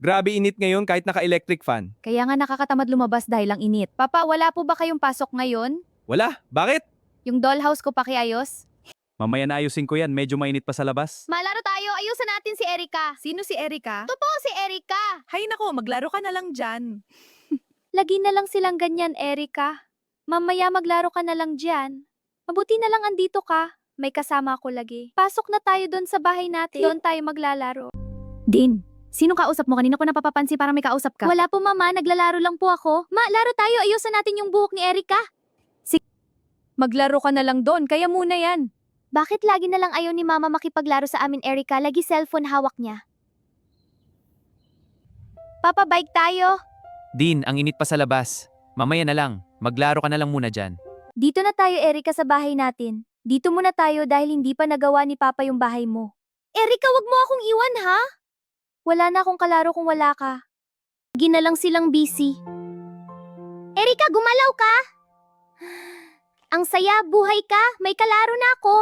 Grabe init ngayon kahit naka-electric fan. Kaya nga nakakatamad lumabas dahil ang init. Papa, wala po ba kayong pasok ngayon? Wala, bakit? Yung dollhouse ko pakiayos? Mamaya na ayusin ko yan, medyo mainit pa sa labas. Malaro tayo, ayusin natin si Erika. Sino si Erika? Totoo si Erika. Hay nako, maglaro ka na lang dyan. Lagi na lang silang ganyan, Erika. Mamaya maglaro ka na lang dyan. Mabuti na lang andito ka. May kasama ako lagi. Pasok na tayo doon sa bahay natin. Doon tayo maglalaro. Din, sino kausap mo? Kanina ko napapapansin para may kausap ka. Wala po mama, naglalaro lang po ako. Ma, laro tayo, ayusin natin yung buhok ni Erika. Maglaro ka na lang doon, kaya muna yan. Bakit lagi na lang ayaw ni mama makipaglaro sa amin, Erika? Lagi cellphone hawak niya. Papa, bike tayo. Din, ang init pa sa labas. Mamaya na lang, maglaro ka na lang muna dyan. Dito na tayo, Erika, sa bahay natin. Dito muna tayo dahil hindi pa nagawa ni Papa yung bahay mo. Erika, wag mo akong iwan, ha? Wala na akong kalaro kung wala ka. Lagi na lang silang busy. Erika, gumalaw ka! Ang saya, buhay ka, may kalaro na ako.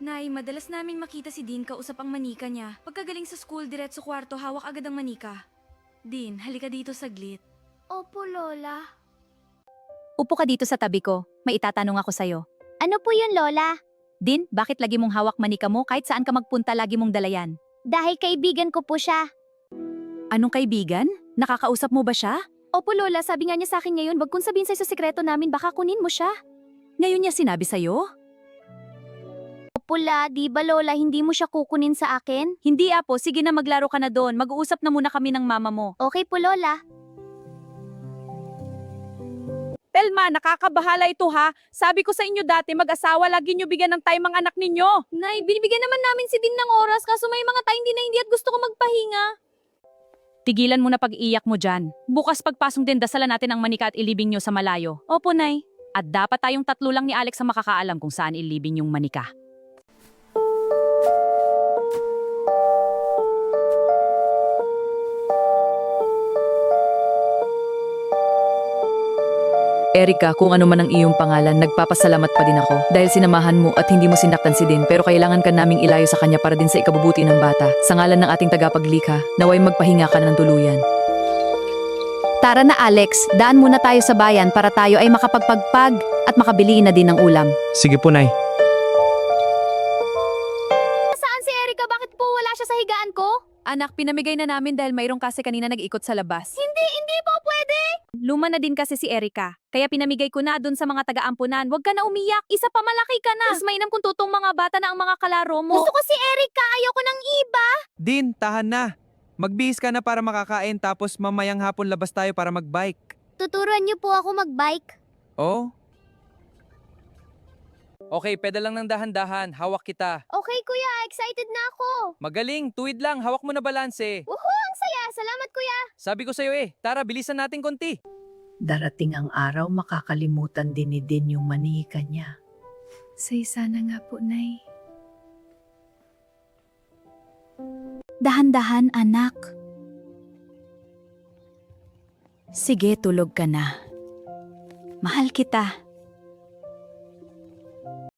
Nay, madalas naming makita si Dean kausap ang manika niya. Pagkagaling sa school, diretso kwarto, hawak agad ang manika. Dean, halika dito saglit. Opo, Lola. Upo ka dito sa tabi ko. May itatanong ako sa'yo. Ano po yun, Lola? Din, bakit lagi mong hawak manika mo kahit saan ka magpunta lagi mong dala yan? Dahil kaibigan ko po siya. Anong kaibigan? Nakakausap mo ba siya? Opo, Lola, sabi nga niya sa akin ngayon, wag kong sabihin sa'yo sa sikreto namin, baka kunin mo siya. Ngayon niya sinabi sa'yo? Opo, La, di ba, Lola, hindi mo siya kukunin sa akin? Hindi apo, sige na maglaro ka na doon. Mag-uusap na muna kami ng mama mo. Okay po, Lola. Telma, nakakabahala ito ha. Sabi ko sa inyo dati, mag-asawa, lagi nyo bigyan ng time ang anak ninyo. Nay, binibigyan naman namin si Din ng oras, kaso may mga time din na hindi at gusto ko magpahinga. Tigilan mo na pag-iyak mo dyan. Bukas pagpasong din dasalan natin ang manika at ilibing nyo sa malayo. Opo, Nay. At dapat tayong tatlo lang ni Alex ang makakaalam kung saan ilibing yung manika. Erika, kung ano man ang iyong pangalan, nagpapasalamat pa din ako dahil sinamahan mo at hindi mo sinaktan si Din, pero kailangan ka naming ilayo sa kanya para din sa ikabubuti ng bata. Sa ngalan ng ating tagapaglikha, naway magpahinga ka na ng tuluyan. Tara na Alex, daan muna tayo sa bayan para tayo ay makapagpagpag at makabili na din ng ulam. Sige po, Nay. Saan si Erika? Bakit po wala siya sa higaan ko? Anak, pinamigay na namin dahil mayroong kasi kanina nag-ikot sa labas. Hindi po pwede! Luma na din kasi si Erika. Kaya pinamigay ko na dun sa mga taga-ampunan. Huwag ka na umiyak. Isa pa malaki ka na. Mas mainam kung tutong mga bata na ang mga kalaro mo. Gusto ko si Erika, ayoko ng iba! Din, tahan na. Magbihis ka na para makakain tapos mamayang hapon labas tayo para magbike. Tuturuan niyo po ako magbike. Oh? Okay, pedal lang ng dahan-dahan. Hawak kita. Okay, kuya, excited na ako. Magaling, tuwid lang. Hawak mo na balanse. Woohoo, ang saya! Salamat, kuya! Sabi ko sa'yo tara, bilisan natin konti. Darating ang araw makakalimutan din ni Din yung manika niya. Sana nga po, Nay. Dahan-dahan, anak. Sige, tulog ka na. Mahal kita.